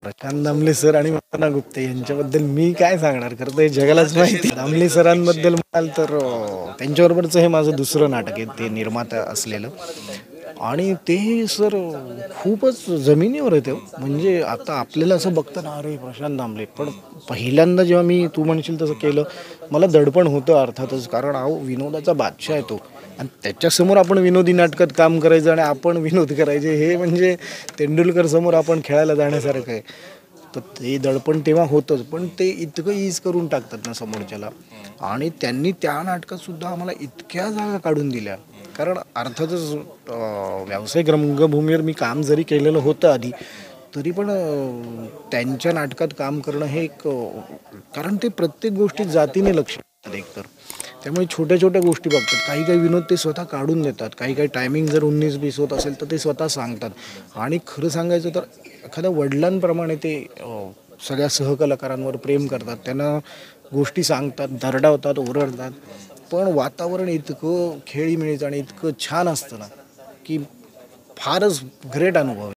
Prashant Damle sir आणि वंदना गुप्ते यांच्याबद्दल मी काय सांगणार, खरं तर हे जगालाच माहिती. दामले सरांबद्दल म्हणाल तर त्यांच्याबरोबरचं हे माझं दुसरं नाटक आहे, ते निर्माता असलेलं. आणि ते सर खूपच जमिनीवर आहे ते हो. म्हणजे आता आपल्याला असं बघताना अरे प्रशांत दामले, पण पहिल्यांदा जेव्हा मी तू म्हणशील तसं केलं, मला दडपण होतं अर्थातच. कारण अहो विनोदाचा बादशाह आहे तो, आणि त्याच्यासमोर आपण विनोदी नाटकात काम करायचं आणि आपण विनोद करायचे, हे म्हणजे तेंडुलकर समोर आपण खेळायला जाण्यासारखं आहे. तर ते दडपण तेव्हा होतंच, पण ते इतकं ईज करून टाकतात ना समोरच्याला. आणि त्यांनी त्या नाटकात सुद्धा आम्हाला इतक्या जागा काढून दिल्या. कारण अर्थातच व्यावसायिक रंगभूमीवर मी काम जरी केलेलं होतं आधी, तरी पण त्यांच्या नाटकात काम करणं हे एक कारण ते प्रत्येक गोष्टीत जातीने लक्ष देतात एकतर. त्यामुळे छोट्या छोट्या गोष्टी बघतात, काही काही विनोद ते स्वतः काढून देतात, काही काही टायमिंग जर 19-20 होत असेल तर ते स्वतः सांगतात. आणि खरं सांगायचं तर एखाद्या वडिलांप्रमाणे ते सगळ्या सहकलाकारांवर प्रेम करतात, त्यांना गोष्टी सांगतात, दरडावतात, ओरडतात. पण वातावरण इतकं खेळीमेळीचं आणि इतकं छान असतं ना, की फारच ग्रेट अनुभव आहे.